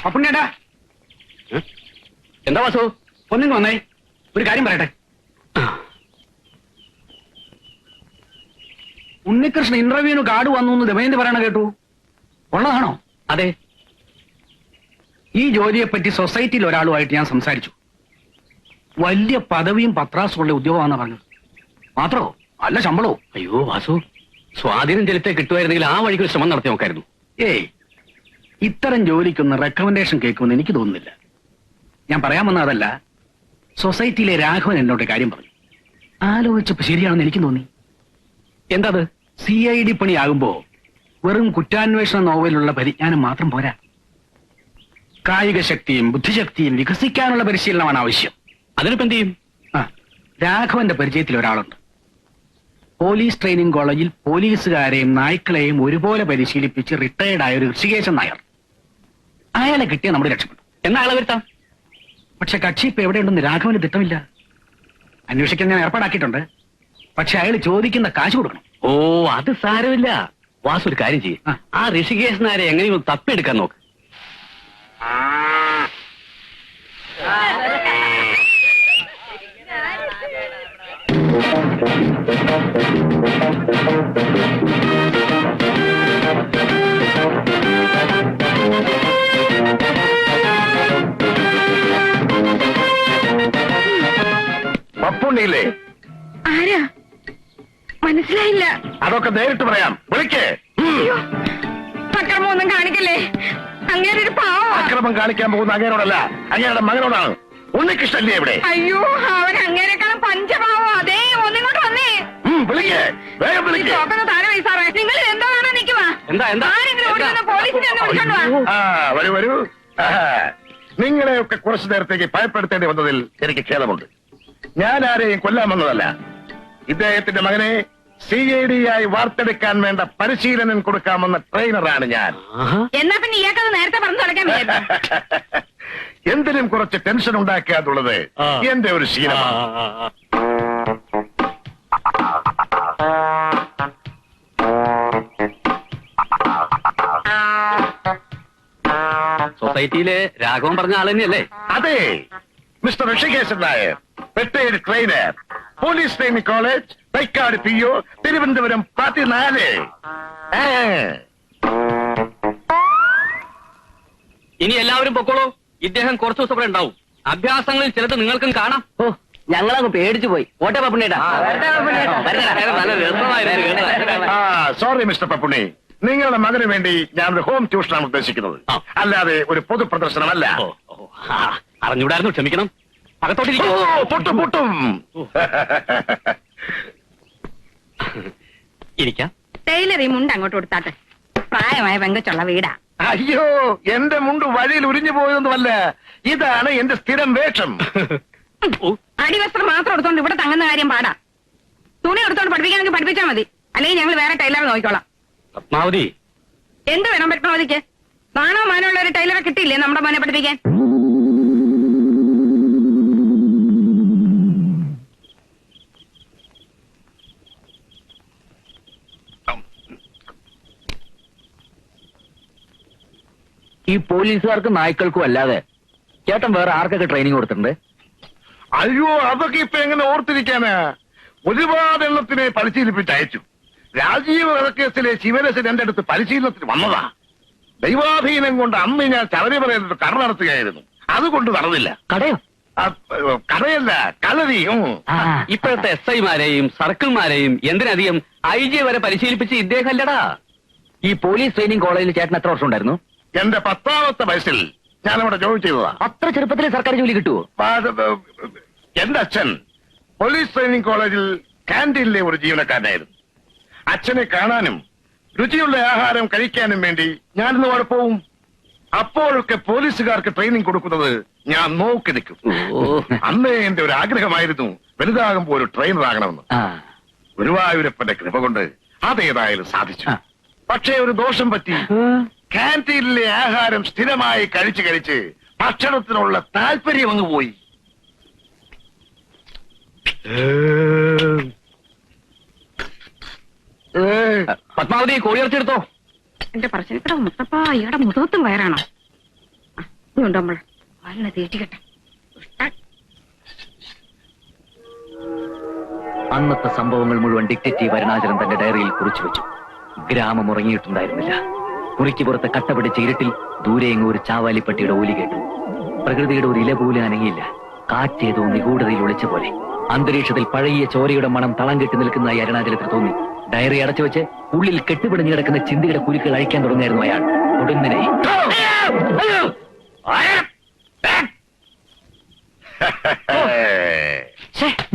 അപ്പുണ്ണേട്ടാ, എന്താ വാസു? ഒന്നിങ്ങ് വന്നേ, ഒരു കാര്യം പറയട്ടെ. ഉണ്ണികൃഷ്ണൻ ഇന്റർവ്യൂവിന് കാർഡ് വന്നു എന്ന് ദമയന്തി പറയണ കേട്ടു. ഉള്ളതാണോ? അതെ. ഈ ജോലിയെപ്പറ്റി സൊസൈറ്റിയിൽ ഒരാളുമായിട്ട് ഞാൻ സംസാരിച്ചു. വലിയ പദവിയും പത്രാസുള്ള ഉദ്യോഗമാണെന്ന് പറഞ്ഞത്. മാത്രോ നല്ല ശമ്പളവും. അയ്യോ വാസു, സ്വാധീനം ചെലുത്തേ കിട്ടുമായിരുന്നെങ്കിൽ ആ വഴിക്ക് ഒരു ശ്രമം നടത്തി നോക്കായിരുന്നു. ഏയ്, ഇത്തരം ജോലിക്കൊന്ന് റെക്കമെൻഡേഷൻ കേൾക്കുമെന്ന് എനിക്ക് തോന്നുന്നില്ല. ഞാൻ പറയാൻ വന്ന അതല്ല, സൊസൈറ്റിയിലെ രാഘവൻ എന്നോട് കാര്യം പറഞ്ഞു. ആലോചിച്ചപ്പോ ശരിയാണെന്ന് എനിക്ക് തോന്നി. എന്താത്? CID പണിയാകുമ്പോ വെറും കുറ്റാന്വേഷണ നോവലുള്ള പരിജ്ഞാനം മാത്രം പോരാ. കായിക ശക്തിയും ബുദ്ധിശക്തിയും വികസിക്കാനുള്ള പരിശീലനമാണ് ആവശ്യം. അതിനിപ്പോ എന്ത് ചെയ്യും? രാഘവന്റെ പരിചയത്തിൽ ഒരാളുണ്ട്. പോലീസ് ട്രെയിനിങ് കോളേജിൽ പോലീസുകാരെയും നായ്ക്കളെയും ഒരുപോലെ പരിശീലിപ്പിച്ച് റിട്ടയർഡ് ആയ ഒരു ഋഷികേശൻ നായർ. അയാളെ കിട്ടിയ നമ്മുടെ രക്ഷപ്പെട്ടു. എന്നാ അയാളെ വരുത്താം. പക്ഷെ കക്ഷി ഇപ്പൊ എവിടെയുണ്ടെന്ന് രാഘവന് തിട്ടമില്ല. അന്വേഷിക്കാൻ ഞാൻ ഏർപ്പാടാക്കിയിട്ടുണ്ട്. പക്ഷെ അയാൾ ചോദിക്കുന്ന കാശ് കൊടുക്കണം. ഓ, അത് സാരമില്ല. വാസു ഒരു കാര്യം ചെയ്യും, ആ ഋഷികേശനാരെ എങ്ങനെയും തപ്പിയെടുക്കാൻ നോക്ക്. പപ്പുണ്ണിയില്ലേ? ആരാ? മനസ്സിലായില്ല. അതൊക്കെ നേരിട്ട് പറയാം, വിളിക്കേ. അക്രമം ഒന്നും കാണിക്കല്ലേ, അങ്ങേരൊരു പാവം. അക്രമം കാണിക്കാൻ പോകുന്ന അങ്ങേരോടല്ല, അങ്ങേരുടെ മകനോടാണ്. ഉണ്ണികൃഷ്ണല്ലേ ഇവിടെ? അയ്യോ, അവൻ അങ്ങേരെക്കാളും പഞ്ചപാവം. അതേ, ഒന്നിങ്ങോട്ട് വന്നേ. വിളിക്കേ, വേഗം വിളിക്കേ. താഴെ വയസ്സാറേ, നിങ്ങൾ എന്താ കാണാൻ നിൽക്കുവാ? ആരെങ്കിലും ഓടി വന്ന് പോലീസിനെ ഒന്ന് വിളിച്ചോണ്ട് വാ. വരൂ വരൂ. നിങ്ങളെയൊക്കെ കുറച്ചു നേരത്തേക്ക് ഭയപ്പെടുത്തേണ്ടി വന്നതിൽ എനിക്ക് ഖേദമുണ്ട്. ഞാൻ ആരെയും കൊല്ലാൻ വന്നതല്ല. ഇദ്ദേഹത്തിന്റെ മകനെ CID ആയി വാർത്തെടുക്കാൻ വേണ്ട പരിശീലനം കൊടുക്കാമെന്ന ട്രെയിനറാണ് ഞാൻ. എന്നാ പിന്നെ ഇയാൾക്കത് നേരത്തെ പറഞ്ഞു തുടക്കാൻ വയ്യായിരുന്നു. എന്തിനും കുറച്ച് ടെൻഷൻ ഉണ്ടാക്കുക എന്നുള്ളത് എന്റെ ഒരു ശീലമാണ്. സൊസൈറ്റിയിലെ രാഘവൻ പറഞ്ഞ ആൾ തന്നെയല്ലേ? അതെ, mister Rishikesan Nair, retired trainer, police training college, Thycaud PO, Thiruvananthapuram 14. ഇനി എല്ലാവരും പൊക്കോളൂ. ഇദ്ദേഹം കുറച്ചു ദിവസം ഇവിടെ ഉണ്ടാവും. അഭ്യാസങ്ങളിൽ ചിലത് നിങ്ങൾക്കും കാണാം. ഓ, ഞങ്ങളങ്ങ് പേടിച്ചു പോയി. ഓട്ടെ പപ്പുണ്ണേട്ടാ. സോറി മിസ്റ്റർ പപ്പുണ്ണി, നിങ്ങളുടെ മകന് വേണ്ടി ഞാനൊരു ഹോം ട്യൂഷനാണ് ഉദ്ദേശിക്കുന്നത്, അല്ലാതെ ഒരു പൊതു പ്രദർശനമല്ല. അറിഞ്ഞൂടായിരുന്നു, ക്ഷമിക്കണം. പൊട്ടും പൊട്ടും. ഇരിക്കാം. ടൈലർ ഈ മുണ്ട് അങ്ങോട്ട് കൊടുത്താട്ടെ. പ്രായമായ പെങ്കച്ചുള്ള വീടാ. അയ്യോ, എന്റെ മുണ്ട് വഴിയിൽ ഉരിഞ്ഞു പോയതൊന്നുമല്ല, ഇതാണ് എന്റെ സ്ഥിരം വേഷം. അടിവസ്ത്രം മാത്രം എടുത്തോണ്ട് ഇവിടെ തങ്ങുന്ന കാര്യം പാടാ. തുണി എടുത്തോണ്ട് പഠിപ്പിക്കാനെങ്കിൽ പഠിപ്പിച്ചാൽ മതി, അല്ലെങ്കിൽ ഞങ്ങൾ വേറെ ടൈലറെ നോക്കിക്കോളാം. പത്മാവതി, എന്ത് വേണം പത്മാവതിക്ക്? നാണോ മാനമുള്ള ഒരു ടൈലറെ കിട്ടിയില്ലേ നമ്മുടെ മോനെ പഠിപ്പിക്കാൻ? ഈ പോലീസുകാർക്കും നായ്ക്കൾക്കും അല്ലാതെ ചേട്ടൻ വേറെ ആർക്കൊക്കെ ട്രെയിനിങ് കൊടുത്തിട്ടുണ്ട്? അയ്യോ, അതൊക്കെ ഇപ്പൊ എങ്ങനെ ഓർത്തിരിക്കാനാ? ഒരുപാട് എണ്ണത്തിനെ പരിശീലിപ്പിച്ച് അയച്ചു. രാജീവ് വധക്കേസിലെ ശിവരസൻ എന്റെ അടുത്ത് പരിശീലനത്തിന് വന്നതാ. ദൈവാധീനം കൊണ്ട് അന്ന് ഞാൻ ശബരിമലയിൽ കട നടത്തുകയായിരുന്നു. അതുകൊണ്ട് നടന്നില്ല. കടയോ? കടയല്ല, കളരി. ഇപ്പോഴത്തെ SI-മാരെയും സർക്കിൾമാരെയും എന്തിനധികം IG വരെ പരിശീലിപ്പിച്ച് ഇദ്ദേഹം അല്ലടാ. ഈ പോലീസ് ട്രെയിനിങ് കോളേജിൽ ചേട്ടൻ എത്ര വർഷം ഉണ്ടായിരുന്നു? എന്റെ 10ാമത്തെ വയസ്സിൽ ഞാനവിടെ ജോലി ചെയ്തതാ. അത്ര ചെറുപ്പത്തിൽ സർക്കാർ ജോലി കിട്ടുമോ? എന്റെ അച്ഛൻ പോലീസ് ട്രെയിനിങ് കോളേജിൽ കാന്റീനിലെ ഒരു ജീവനക്കാരനായിരുന്നു. അച്ഛനെ കാണാനും രുചിയുള്ള ആഹാരം കഴിക്കാനും വേണ്ടി ഞാനിന്ന് അവിടെ പോവും. അപ്പോഴൊക്കെ പോലീസുകാർക്ക് ട്രെയിനിങ് കൊടുക്കുന്നത് ഞാൻ നോക്കി നിൽക്കും. അന്ന് എന്റെ ഒരു ആഗ്രഹമായിരുന്നു വലുതാകുമ്പോൾ ഒരു ട്രെയിനർ ആകണമെന്ന്. ഗുരുവായൂരപ്പന്റെ കൃപ കൊണ്ട് അതേതായാലും സാധിച്ചു. പക്ഷേ ഒരു ദോഷം പറ്റി. കാന്റീനിലെ ആഹാരം സ്ഥിരമായി കഴിച്ച് കഴിച്ച് ഭക്ഷണത്തിനുള്ള താല്പര്യം അങ്ങ് പോയി. പത്മാവതി, കോഴിയിറച്ചെടുത്തോ. എന്റെ പറശ്ശിനിക്കട മുത്തപ്പ, ഇയാടെ മുഖത്തും വയറാണോ? ഇതുണ്ട് നമ്മള് നല്ല തീറ്റിക്കട്ടെ. അന്നത്തെ സംഭവങ്ങൾ മുഴുവൻ ഡിറ്റക്റ്റീവ് അരുണാചലൻ തന്റെ ഡയറിയിൽ കുറിച്ചു വെച്ചു. ഗ്രാമം ഉറങ്ങിയിട്ടുണ്ടായിരുന്നില്ല. മുറിക്ക് പുറത്തെ കട്ട പിടിച്ച ഇരുട്ടിൽ ദൂരെയെങ്ങും ഒരു ചാവാലിപ്പട്ടിയുടെ ഓലി കേട്ടു. പ്രകൃതിയുടെ ഒരു ഇല പോലും അനങ്ങിയില്ല. കാറ്റേതോ നിഗൂഢതയിൽ ഒളിച്ച പോലെ. അന്തരീക്ഷത്തിൽ പഴകിയ ചോരയുടെ മണം തളം കെട്ടി നിൽക്കുന്നതായി അരുണാചലത്തിന് തോന്നി. ഡയറി അടച്ചു വെച്ച് ഉള്ളിൽ കെട്ടുപിടിഞ്ഞു കിടക്കുന്ന ചിന്തയുടെ കുരുക്കൾ അഴിക്കാൻ തുടങ്ങിയായിരുന്നു അയാൾ. ഒടുങ്ങനെ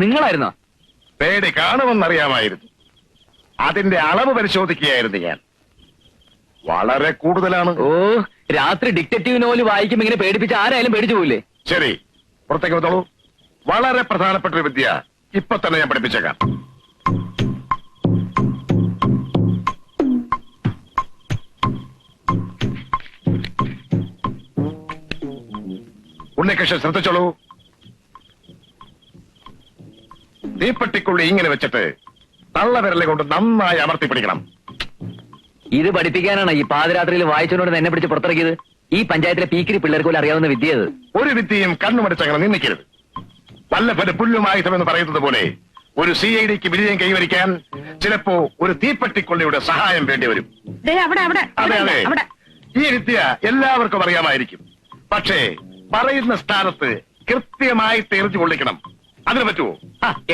നിങ്ങളായിരുന്നോ? പേടി കാണുമെന്നറിയാമായിരുന്നു. അതിന്റെ അളവ് പരിശോധിക്കുകയായിരുന്നു ഞാൻ. വളരെ കൂടുതലാണ്. ഓ, രാത്രി ഡിറ്റക്റ്റീവ് നോവൽ വായിക്കുമ്പോ ഇങ്ങനെ പേടിപ്പിച്ച് ആരായാലും പേടിച്ചു പോയില്ലേ? ശരി, പുറത്തേക്ക് വന്നോളൂ. വളരെ പ്രധാനപ്പെട്ട ഒരു വിദ്യ ഇപ്പൊ തന്നെ ഞാൻ പഠിപ്പിച്ചേക്കാം. ഉണ്ണികൃഷ്ണൻ ശ്രദ്ധിച്ചോളൂ. തീപ്പെട്ടിക്കുള്ളി ഇങ്ങനെ വെച്ചിട്ട് തള്ളവിരലെ കൊണ്ട് നന്നായി അമർത്തി പിടിക്കണം. ഇത് പഠിപ്പിക്കാനാണ് ഈ പാതിരാത്രിയിൽ വായിച്ചോണ്ട് എന്നെ പിടിച്ച് പുറത്തിറക്കിയത്. ഈ പഞ്ചായത്തിലെ പീക്കിരി പിള്ളേർക്ക് പോലും അറിയാവുന്ന വിദ്യത്. ഒരു വിദ്യയും കണ്ണുമടിച്ചങ്ങനെ നിന്നിക്കരുത്. വല്ലഭന് പുല്ലുമായുധമെന്ന് പറയുന്നത് പോലെ ഒരു CIDക്ക് വിജയം കൈവരിക്കാൻ ചിലപ്പോ ഒരു തീപ്പെട്ടിക്കൊള്ളിയുടെ സഹായം വേണ്ടി വരും. അതെ അതെ, ഈ വിദ്യ എല്ലാവർക്കും അറിയാമായിരിക്കും. പക്ഷേ പറയുന്ന സ്ഥാനത്ത് കൃത്യമായി തെറിച്ചു കൊള്ളിക്കണം. അതിന് പറ്റുമോ?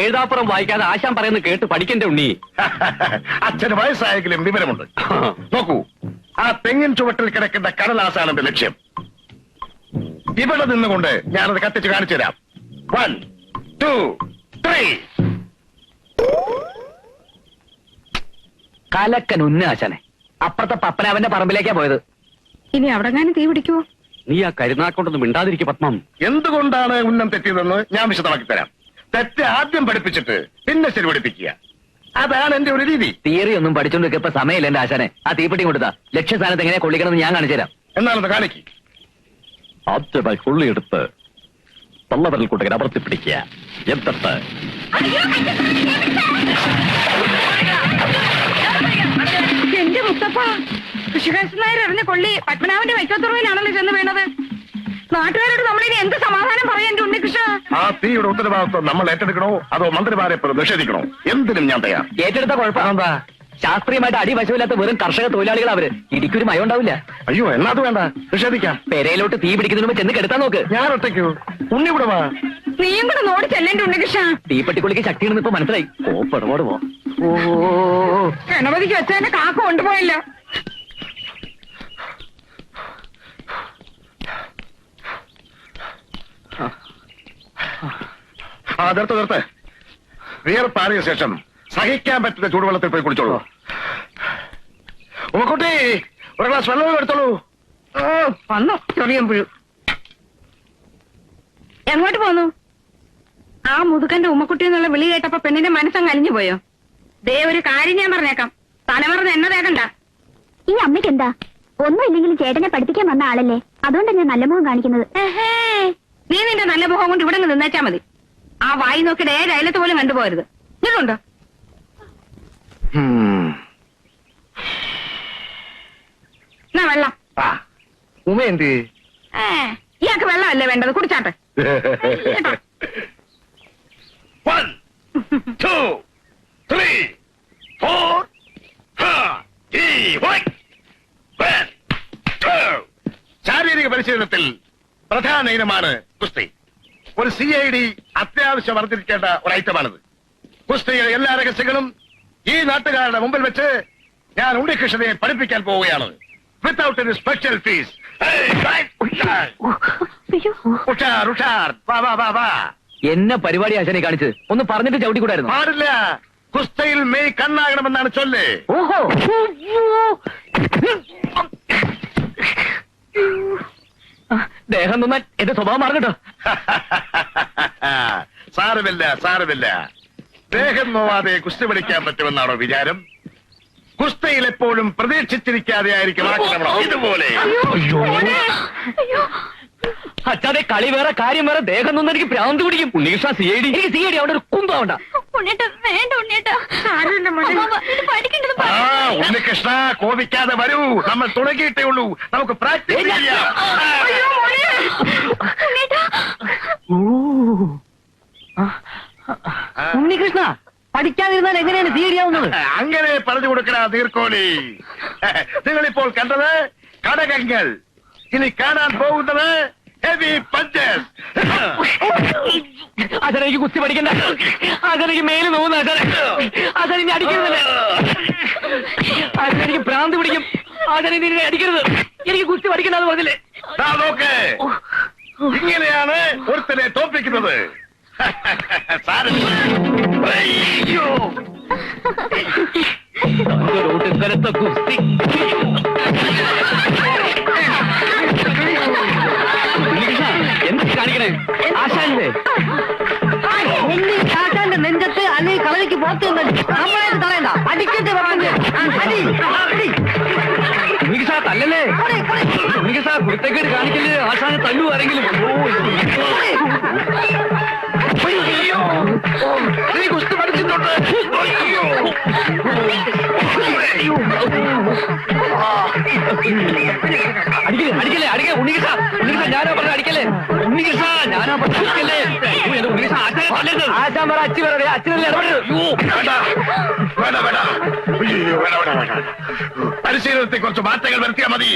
എഴുതാപ്പുറം വായിക്കാതെ ആശാൻ പറയുന്നത് കേട്ട് പഠിക്കണ്ടേ ഉണ്ണി? അച്ഛന് വയസ്സായെങ്കിലും വിവരമുണ്ട്. നോക്കൂ, ആ തെങ്ങിൻ ചുവട്ടിൽ കിടക്കുന്ന കടലാസാണ് എന്റെ ലക്ഷ്യം. ഇവിടെ നിന്നുകൊണ്ട് ഞാനത് കത്തിച്ച് കാണിച്ചു തരാം. 1, 2, 3. കലക്കൻ ഉന്നാശാനെ. അപ്പുറത്തെ പപ്പനാവന്റെ പറമ്പിലേക്കാ പോയത്. ഇനി അവിടെ തീ പിടിക്കുവോ? നീ ആ കരുനാക്കൊണ്ടൊന്നും മിണ്ടാതിരിക്കും പത്മം. എന്തുകൊണ്ടാണ് ഉന്നം തെറ്റിയതെന്ന് ഞാൻ വിശദമാക്കി തരാം. തെറ്റ് ആദ്യം പഠിപ്പിച്ചിട്ട് പിന്നെ ശരി പഠിപ്പിക്കുക. അതാണ് എന്റെ ഒരു രീതി. തിയറി ഒന്നും പഠിച്ചോണ്ട് ഇപ്പൊ സമയമില്ല എന്റെ ആശാനെ. ആ തീപ്പെട്ടി കൊടുത്താ ലക്ഷ്യസ്ഥാനത്ത് എങ്ങനെ കൊള്ളിക്കണമെന്ന് ഞാൻ കാണിച്ചു തരാം. എന്നാണെന്ന് കാണിക്ക്. ആദ്യമായി കൊള്ളിയെടുത്ത് തള്ളവരൽ കൂട്ടകൻ അമർത്തി പിടിക്കുക. എന്നിട്ട് എന്റെ മുത്തപ്പ, കൃഷികാശൻ നായർ എറിഞ്ഞ കൊള്ളി പത്മനാഭന്റെ വൈക്കത്തുറവിലാണല്ലോ ചെന്ന് വീണത്. നാട്ടുകാരോട് നമ്മളിനി എന്ത് സമാധാനം പറയാൻ എന്റെ ഉണ്ണികൃഷ്ണ? ആ തീയുടെ ഉത്തരവാദിത്വം നമ്മൾ ഏറ്റെടുക്കണോ അതോ മന്ത്രിമാരെ നിഷേധിക്കണോ? എന്തിനും ഞാൻ തയ്യാർ. ഏറ്റെടുത്ത കുഴപ്പമെന്താ? ശാസ്ത്രീയമായിട്ട് അടിവശമില്ലാത്ത വെറും കർഷക തൊഴിലാളികൾ അവര്. ഇടിക്കൊരു മയം ഉണ്ടാവില്ല. അയ്യോ, എന്നാ അത് വേണ്ട, നിഷേധിക്കാം. പെരയിലോട്ട് തീ പിടിക്കുന്നതിന് മുമ്പ് ചെന്ന് കെടുത്താൻ നോക്ക്. ഞാൻ ഒറ്റയ്ക്കോ? ഉണ്ണി കൂടെ വാ. നീയും കൂടെ നോടി ചെല്ലേണ്ട ഉണ്ണികൃഷ്ണ. തീപ്പെട്ടിക്കുള്ളിക്ക് ശക്തിയാണെന്ന് ഇപ്പൊ മനസ്സിലായി. കോപ്പടപാട് പോ. ഗണപതിക്ക് വെച്ചതിന്റെ കാക്ക കൊണ്ടുപോയല്ലോ. നിർത്ത്. വിയർപ്പാറിയ ശേഷം സഹിക്കാൻ പറ്റുന്ന ചൂടുവെള്ളത്തിൽ പോയി കുടിച്ചോളൂ. ഉമ്മക്കുട്ടി, ഒരു ഗ്ലാസ് വെള്ളം എടുത്തോളൂ. വന്നു ചെറിയ പുഴു. എങ്ങോട്ട് പോന്നു? ആ മുതുകന്റെ ഉമ്മക്കുട്ടി എന്നുള്ള വിളി കേട്ടപ്പോ പെണ്ണിന്റെ മനസ്സങ്ങ് അലിഞ്ഞു പോയോ? ദേ ഒരു കാര്യം ഞാൻ പറഞ്ഞേക്കാം, തലമറന്ന് എന്നെ തേക്കണ്ട. ഈ അമ്മയ്ക്ക് എന്താ? ഒന്നുമില്ലെങ്കിലും ചേട്ടനെ പഠിപ്പിക്കാൻ വന്ന ആളല്ലേ, അതുകൊണ്ടാണ് ഞാൻ നല്ല മുഖം കാണിക്കുന്നത്. നീ നിന്റെ നല്ല മുഖം കൊണ്ട് ഇവിടെ നിന്നേച്ചാ മതി. ആ വായി നോക്കിയിട്ട് ഏഴ് അയലത്ത് പോലും കണ്ടുപോകരുത്. ഇതുണ്ടോ? എന്നാ വെള്ളം. ഉമ്മ എന്ത്? ഇയാൾക്ക് വെള്ളമല്ലേ വേണ്ടത്, കുടിച്ചാട്ടെ. 1, 2, 3, 4. ശാരീരിക പരിശീലനത്തിൽ പ്രധാന ഇനമാണ് കുസ്തി. ഒരു CID അത്യാവശ്യം വർദ്ധിക്കേണ്ട ഒരു ഐറ്റമാണിത്. കുസ്തിയുടെ എല്ലാ രഹസ്യങ്ങളും ഈ നാട്ടുകാരുടെ മുമ്പിൽ വെച്ച് ഞാൻ ഉണ്ണികൃഷ്ണനെ പഠിപ്പിക്കാൻ പോവുകയാണ്. Without any special fees. എന്നെ പരിപാടി ആശാനെ കാണിച്ചത് ഒന്ന് പറഞ്ഞിട്ട് ചവിട്ടിക്കൂടായിരുന്നു. പാടില്ല. കുസ്തയിൽ മെയ് കണ്ണാകണമെന്നാണ് ചൊല്ല്. ഓഹോ, ദേഹം നന്നാൻ എന്റെ സ്വഭാവം മാറട്ടോ. സാരമില്ല. ദേഹം നോവാതെ കുസ്തി പഠിക്കാൻ പറ്റുമെന്നാണോ വിചാരം? കുസ്തയിൽ എപ്പോഴും പ്രതീക്ഷിച്ചിരിക്കാതെ ആയിരിക്കും ആക്രമണം. ഇതുപോലെ അച്ഛാതെ കളി വേറെ കാര്യം വേറെ. ദേഹം നൊന്നും എനിക്ക് ഭ്രാന്ത് പിടിക്കും. ഉണ്ണികൃഷ്ണ CID. എനിക്ക് CID അവിടെ ഒരു കുന്തമാവണ്ട. ഉണ്ണേട്ട വേണ്ട ഉണ്ണേട്ട, പഠിക്കേണ്ടത് ഉണ്ണികൃഷ്ണ കോപിക്കാതെ വരൂ, നമ്മൾ തുടങ്ങിയിട്ടേ ഉള്ളൂ. നമുക്ക് പ്രാക്ടീസ് ചെയ്യാം. അയ്യോ മോനെ ഉണ്ണികൃഷ്ണ, പഠിക്കാതിരുന്നാൽ എങ്ങനെയാണ് തീയടിയാവുന്നത്? അങ്ങനെ പറഞ്ഞു കൊടുക്കണ നീർക്കോലി. നിങ്ങളിപ്പോൾ കണ്ടത് കടകങ്ങൾ, ഇനി കാണാൻ പോകുന്നത് ഹെവി പഞ്ചസ്. അതെനിക്ക് കുസ്തി പഠിക്കണ്ട, അതെനിക്ക് മേല് നോവുന്ന അതെനിക്ക് അടിക്കുന്നില്ല, അതെനിക്ക് ഭ്രാന്ത് പിടിക്കും, അതെനിക്ക് അടിക്കരുത്, എനിക്ക് കുസ്തി പഠിക്കണ്ടെന്ന് പറഞ്ഞില്ലേ? നോക്ക്, ഇങ്ങനെയാണ് ഒരുത്തനെ തോപ്പിക്കുന്നത്. അയ്യോ, ഇന്നലത്തെ കുസ്തി എന്താ കാണിക്കണേ? ആശാനല്ലേ? ആശാന്റെ നെഞ്ചത്ത് അല്ലെങ്കിൽ കളരിക്ക് പുറത്ത് നമ്മളായിട്ട് തടയണ്ട, അടിക്കട്ടെ പറഞ്ഞു. ഉണ്ണികൃഷ്ണ തല്ലല്ലേ? ഉണ്ണികൃഷ്ണ കുരുത്തേക്കേട് കാണിക്കല്ലേ, ആശാനെ തല്ലു ആരെങ്കിലും. നീ കുസ്തി പഠിച്ചിട്ടുണ്ട്. അയ്യോ, അടിക്കല്ലേ അടിക്കല്ലേ അടിക്കേ. ഉണ്ണികൃഷ്ണ ഉണ്ണികൃഷ്ണ ഞാനാ പറഞ്ഞ അടിക്കല്ലേ. ഉണ്ണികൃഷ്ണ ഞാനാ പറഞ്ഞ അടിക്കല്ലേ. ഉണ്ണികൃഷ്ണ ആശാനെ തല്ലരുത്. ആശാൻ പറ, അച്ഛൻ പറ, അച്ഛനല്ലേ ഇടപെടരുത്. വേണ്ട, വേണ്ട, വേണ്ട. അയ്യോ, വേണ്ട, വേണ്ട, വേണ്ട. പരിശീലനത്തെ കുറച്ച് മാറ്റങ്ങൾ വരുത്തിയാൽ മതി.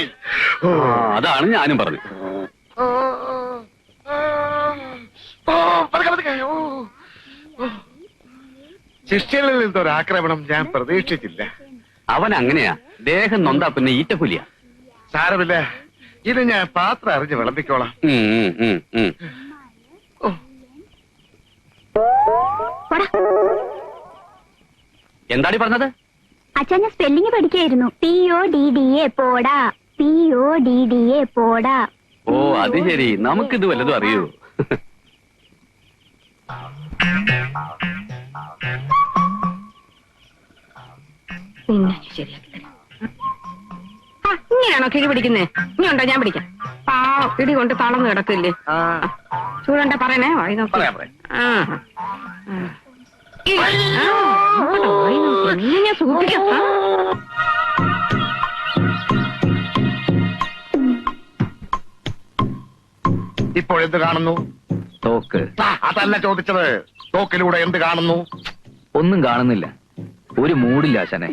അതാണ് ഞാനും പറഞ്ഞു. പതുക്കെ, പതുക്കെ. ശിഷ്യനിൽ നിന്നൊരു ആക്രമണം ഞാൻ പ്രതീക്ഷിച്ചില്ല. അവൻ അങ്ങനെയാ, ദേഹം നൊന്താ പിന്നെ ഈറ്റപ്പുലിയാ. സാരമില്ല, ഇത് ഞാൻ പാത്രം അറിഞ്ഞ് വിളമ്പിക്കോളാം. എന്താടി പറഞ്ഞത്? അച്ഛൻ ഞാൻ സ്പെല്ലിംഗ് പഠിക്കായിരുന്നു. PODDA പോടാ, PODDA പോടാ. ഓ അത് ശരി, നമുക്കിത് വല്ലതും അറിയൂ. പിന്നെ ശരിയാക്കി തരാം. ഇങ്ങനെയാണോ കിഴി പിടിക്കുന്നേ? ഇനി ഉണ്ടോ ഞാൻ പിടിക്കാം. പിടി കൊണ്ട് തളർന്ന് കിടക്കില്ലേ? ചൂടണ്ട പറയണേ, വായി നോക്കി. പറയാം, പറയാം. എങ്ങനെ സൂക്ഷിക്കാം. ഇപ്പോൾ എന്ത് കാണുന്നു? തോക്ക്. അതല്ല ചോദിച്ചത്. തോക്കിലൂടെ എന്ത് കാണുന്നു? ഒന്നും കാണുന്നില്ല, ഒരു മൂടില്ല ആശാനെ.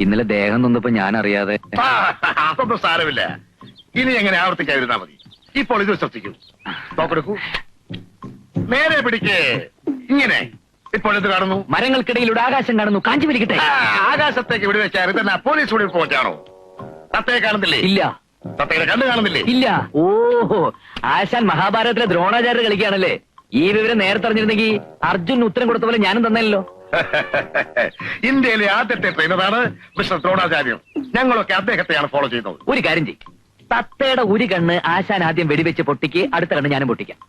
ഇന്നലെ ദേഹം നൊന്നപ്പോ ഞാൻ അറിയാതെ. അതൊന്നും സാരമില്ല, ഇനി എങ്ങനെ ആവർത്തിക്കാതിരുന്നാ മതി. ഇപ്പോൾ ഇത് വിശ്വസിക്കൂ. തോക്കെടുക്കൂ, നേരെ പിടിക്കേ. ഇങ്ങനെ. ഇപ്പോൾ എന്ത് കാണുന്നു? മരങ്ങൾക്കിടയിലൂടെ ആകാശം കാണുന്നു. കാഞ്ചി വലിക്കട്ടെ. ആകാശത്തേക്ക് വിടുവെച്ചാൽ ഇതെന്നാ പോലീസ് വെടിവെച്ചാണോ? തത്തയെ കാണുന്നില്ലേ? ഇല്ല. തത്തയുടെ കണ്ണ് കാണുന്നില്ലേ? ഇല്ല. ഓഹോ, ആശാൻ മഹാഭാരതത്തിലെ ദ്രോണാചാര്യ കളിക്കുകയാണല്ലേ. ഈ വിവരം നേരത്തെ അറിഞ്ഞിരുന്നെങ്കിൽ അർജുൻ ഉത്തരം കൊടുത്ത പോലെ ഞാനും തന്നല്ലോ. ഇന്ത്യയിലെ ആദ്യത്തെ ട്രെയിനറാണ് മിസ്റ്റർ ദ്രോണാചാര്യം. ഞങ്ങളൊക്കെ അദ്ദേഹത്തെയാണ് ഫോളോ ചെയ്യുന്നത്. ഒരു കാര്യം ചെയ്യും, തത്തയുടെ ഒരു കണ്ണ് ആശാൻ ആദ്യം വെടിവെച്ച് പൊട്ടിക്ക്, അടുത്ത കണ്ണ് ഞാനും പൊട്ടിക്കാം.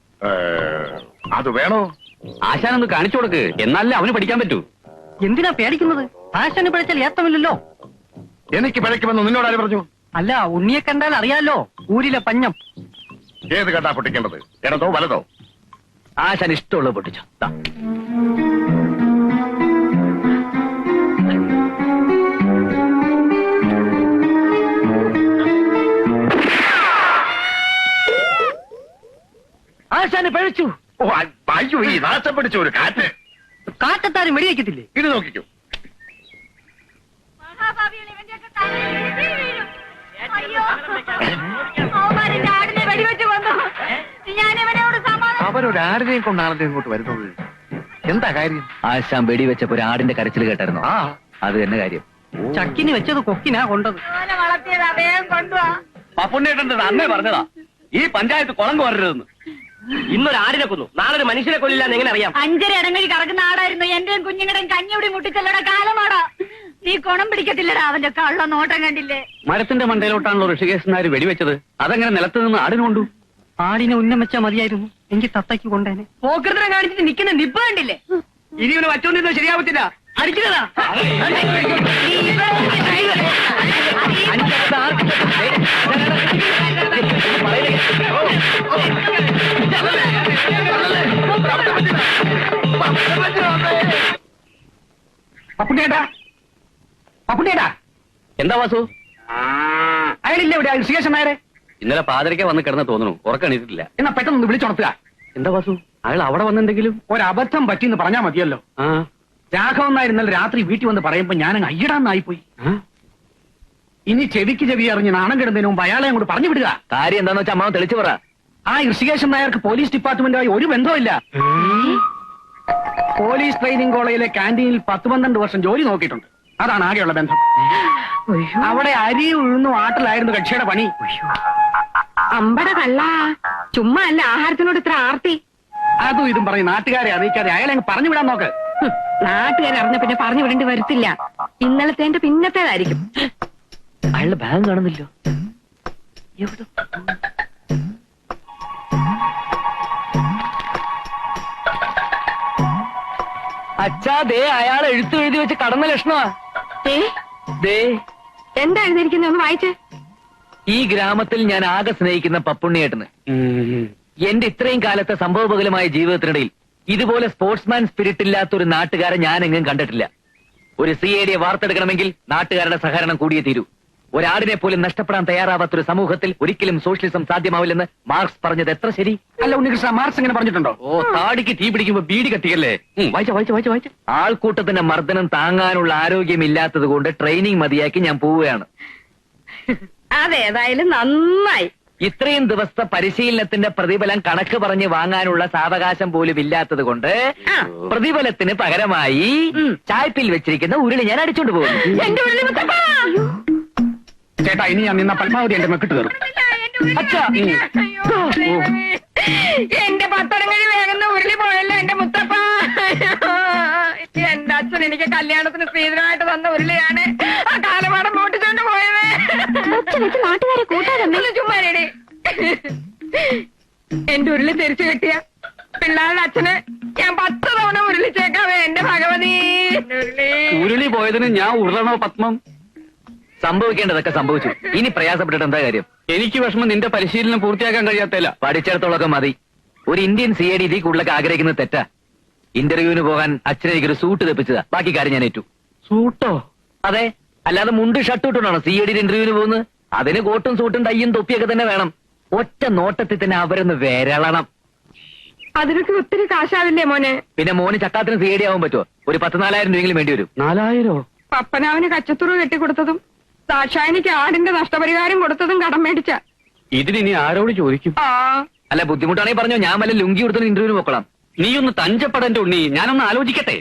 അത് വേണോ? ആശാനൊന്ന് കാണിച്ചു കൊടുക്ക്, എന്നാലേ അവന് പഠിക്കാൻ പറ്റൂ. എന്തിനാ പേടിക്കുന്നത്? ആശാന് പഠിച്ചാൽ ഏത്തമില്ലല്ലോ. എനിക്ക് പിഴയ്ക്കുമെന്ന് നിന്നോട് ആര് പറഞ്ഞു? അല്ല, ഉണ്ണിയെ കണ്ടാൽ അറിയാലോ, ഊരിലെ പഞ്ഞം. ഏത് കണ്ടാ പൊട്ടിക്കേണ്ടത്? ഇടതോ വലതോ? ആശാൻ ഇഷ്ടമുള്ളത് പൊട്ടിച്ചോ. ദാ. ആശാന് പഴിച്ചു. ഓ അയ്യോ, ഈ നാശം പിടിച്ച ഒരു കാറ്റ്. കാറ്റത്താരും വെടിവെക്കത്തില്ലേ? ഇത് നോക്കിക്കോ. അവരൊരാടിനെയും കൊണ്ടാണല്ലോ ഇങ്ങോട്ട് വരുന്നത്. എന്താ കാര്യം? ആശാൻ വെടിവെച്ചപ്പോ ഒരു ആടിന്റെ കരച്ചിൽ കേട്ടായിരുന്നോ? ആ, അത് തന്നെ കാര്യം. ചക്കിന് വെച്ചത് കൊക്കിനാ കൊണ്ടത്. വളർത്തിയത് അദ്ദേഹം കൊണ്ടുവാ. പപ്പുണ്ണേട്ടൻ അന്നേ പറഞ്ഞതാ ഈ പഞ്ചായത്ത് കുളം കോരരുതെന്ന്. ഇന്നൊരു ആടിനെ കൊന്നു, നാളെ ഒരു മനുഷ്യനെ കൊല്ലില്ലാന്ന് എങ്ങനെ അറിയാം? 5 ഇടങ്ങഴി കറക്കുന്ന ആടായിരുന്നു. എന്റെയും കുഞ്ഞുങ്ങളുടെയും കഞ്ഞിവിടെ മുട്ടിച്ചല്ലട കാലമാടാ. നീ കൊണം പിടിക്കത്തില്ലടാ, അവന്റെ കള്ള നോട്ടം കണ്ടില്ലേ? മരത്തിന്റെ മണ്ടയിലോട്ടാണല്ലോ ഋഷികേശൻ നായർ വെടിവെച്ചത്. അതെങ്ങനെ നിലത്ത് നിന്ന് ആടിന് കൊണ്ടു? ആടിനെ ഉന്നം വെച്ചാ മതിയായിരുന്നു, എനിക്ക് തത്തയ്ക്ക് കൊണ്ടേനെ. പോക്കൃതരം കാണിച്ചിട്ട് നിൽക്കുന്ന നിപ്പ് കണ്ടില്ലേ? ഇനി ഇവനെ വച്ചോണ്ടിരുന്ന ശരിയാവത്തില്ല. അടിക്കുന്നതാ. പപ്പുണ്ണേട്ടാ, പപ്പുണ്ണേട്ടാ, എന്താ വാസു? അയാളില്ലേ ഇവിടെ ഋഷികേശൻ നായരെ? ഇന്നലെ പാതിരയ്ക്ക് വന്ന് കിടന്ന് തോന്നുന്നു, ഉറക്കണിട്ടില്ല. എന്നാ പെട്ടെന്ന് വിളിച്ചുണർത്തുക. എന്താ വാസു, അയാൾ അവിടെ വന്നെന്തെങ്കിലും? ഒരബദ്ധം പറ്റിയെന്ന് പറഞ്ഞാൽ മതിയല്ലോ. ആ രാഘവൻ നായർ ഇന്നലെ രാത്രി വീട്ടിൽ വന്ന് പറയുമ്പോ ഞാനങ്ങ് അയ്യടാന്നായിപ്പോയി. ഇനി ചെവിക്ക് ചെവി അറിഞ്ഞ് നാണം കിടന്നതിന് മുമ്പ് അയാളെ അങ്ങോട്ട് പറഞ്ഞു വിടുക. കാര്യം എന്താന്ന് വെച്ചാൽ അമ്മാവൻ തെളിച്ചു പറ. ആ ഋഷികേശൻ നായർക്ക് പോലീസ് ഡിപ്പാർട്ട്മെന്റുമായി ഒരു ബന്ധമില്ല. പോലീസ് ട്രെയിനിങ് കോളേജിലെ ക്യാൻറ്റീനിൽ 10-12 വർഷം ജോലി നോക്കിയിട്ടുണ്ട്. അതാണ് ആകെയുള്ള ബന്ധം. അവിടെ അരി ഉഴുന്നു ആട്ടിലായിരുന്നു കക്ഷിയുടെ പണി. അമ്പട കള്ള, ചുമ്മാ അല്ല ആഹാരത്തിനോട് ഇത്ര ആർത്തി. അതും ഇതും പറഞ്ഞ് നാട്ടുകാരെ അറിയിക്കാതെ അയാളെ അങ്ങ് പറഞ്ഞു വിടാൻ നോക്ക്. നാട്ടുകാരെ അറിഞ്ഞ പിന്നെ പറഞ്ഞു വിടേണ്ടി വരത്തില്ല. ഇന്നലത്തെ പിന്നത്തേതായിരിക്കും. അയാളുടെ ബാഗ് കാണുന്നില്ലോ. എവിടെ? അച്ഛാ, ദേ അയാൾ എഴുതി വെച്ച് കടന്ന ലക്ഷണമാ. ദേ എന്താ എഴുതിയിരിക്കുന്നത്, ഒന്ന് വായിച്ചേ. ഈ ഗ്രാമത്തിൽ ഞാൻ ആകെ സ്നേഹിക്കുന്ന പപ്പുണ്ണിയേട്ടന് എന്റെ ഇത്രയും കാലത്തെ സംഭവബഹുലമായ ജീവിതത്തിനിടയിൽ ഇതുപോലെ സ്പോർട്സ്മാൻ സ്പിരിറ്റ് ഇല്ലാത്ത ഒരു നാട്ടുകാരെ ഞാൻ എങ്ങും കണ്ടിട്ടില്ല. ഒരു CID വാർത്തെടുക്കണമെങ്കിൽ നാട്ടുകാരുടെ സഹകരണം കൂടിയേ തീരൂ. ഒരാടിനെ പോലും നഷ്ടപ്പെടാൻ തയ്യാറാവാത്തൊരു സമൂഹത്തിൽ ഒരിക്കലും സോഷ്യലിസം സാധ്യമാവില്ലെന്ന് മാർക്സ് പറഞ്ഞത് എത്ര ശരി? അല്ല ഉണ്ണികൃഷ്ണ, മാർക്സ് എങ്ങനെ പറഞ്ഞിട്ടുണ്ടോ? ഓ, താടിക്ക് തീ പിടിക്കുമ്പോ ബീഡി കത്തിക്കല്ലേ. വായിച്ച ആൾക്കൂട്ടത്തിന്റെ മർദ്ദനം താങ്ങാനുള്ള ആരോഗ്യമില്ലാത്തത് കൊണ്ട് ട്രെയിനിങ് മതിയാക്കി ഞാൻ പോവുകയാണ്. അതേതായാലും നന്നായി. ഇത്രയും ദിവസത്തെ പരിശീലനത്തിന്റെ പ്രതിഫലം കണക്ക് പറഞ്ഞ് വാങ്ങാനുള്ള സാവകാശം പോലും ഇല്ലാത്തത് കൊണ്ട് പ്രതിഫലത്തിന് പകരമായി ചായ്പിൽ വെച്ചിരിക്കുന്ന ഉരുളി ഞാൻ അടിച്ചോണ്ട് പോകുന്നു. എന്റെ ഉള്ളിൽ മുത്തപ്പ! ചേട്ടാ, ഇനി ഞാൻ നിന്ന പത്മാവതി എന്റെ മെക്കിട്ട് കയറും. അച്ഛാ, എന്റെ പത്തടങ്ങഴി വേഗം ഉരുളി പോയല്ലോ എന്റെ മുത്തപ്പ. എന്റെ അച്ഛൻ എനിക്ക് കല്യാണത്തിന് സ്ത്രീധനമായിട്ട് തന്ന ഉരുളിയാണ് ആ കാലമാടം മോട്ടിച്ചോണ്ട് പോയത്. നാട്ടുകാരെ കൂട്ടാതെ ചുമ്മാരേടി. എന്റെ ഉരുളി തിരിച്ചു കിട്ടിയ പിള്ളേരുടെ അച്ഛന് ഞാൻ 10 തവണ ഉരുളിച്ചേക്കാവേ എന്റെ ഭഗവതി. ഉരുളി പോയതിന് ഞാൻ ഉരുളണോ പത്മം? സംഭവിക്കേണ്ടതൊക്കെ സംഭവിച്ചു. ഇനി പ്രയാസപ്പെട്ടിട്ട് എന്താ കാര്യം? എനിക്ക് വിഷമം നിന്റെ പരിശീലനം പൂർത്തിയാക്കാൻ കഴിയാത്തല്ല. പഠിച്ചിടത്തോളൊക്കെ മതി. ഒരു ഇന്ത്യൻ CID ഇതിൽ കൂടുതലൊക്കെ ആഗ്രഹിക്കുന്നത് തെറ്റാ. ഇന്റർവ്യൂവിന് പോകാൻ അച്ഛനെ എനിക്കൊരു സൂട്ട് തെപ്പിച്ചതാ. ബാക്കി കാര്യം ഞാൻ ഏറ്റു. സൂട്ടോ? അതെ, അല്ലാതെ മുണ്ട് ഷർട്ട് ഇട്ടുകൊണ്ടാണോ CID ഇന്റർവ്യൂവിന് പോകുന്നത്? അതിന് കോട്ടും സൂട്ടും ടയ്യും തൊപ്പിയൊക്കെ തന്നെ വേണം. ഒറ്റ നോട്ടത്തിൽ തന്നെ അവരൊന്ന് വിരളണം. അതിനൊക്കെ ഒത്തിരി കാശാവില്ലേ മോനെ? പിന്നെ മോന് ചക്കാത്തിന് CID ആവാൻ പറ്റുമോ? ഒരു 14,000 രൂപയെങ്കിലും വേണ്ടി വരും. 4,000? പപ്പനാവിന് കച്ചത്തുറു കെട്ടിക്കൊടുത്തതും സാക്ഷായനിക്ക് ആടിന്റെ നഷ്ടപരിഹാരം കൊടുത്തതും കടം മേടിച്ച. ഇതിനി ആരോട് ചോദിക്കും? അല്ല, ബുദ്ധിമുട്ടാണെങ്കിൽ പറഞ്ഞോ, ഞാൻ വല്ല ലുങ്കി കൊടുത്ത ഇന്റർവ്യൂവിന് പോക്കണം. നീ ഒന്ന് തഞ്ചപ്പെടന്റെ ഉണ്ണി, ഞാനൊന്ന് ആലോചിക്കട്ടെ.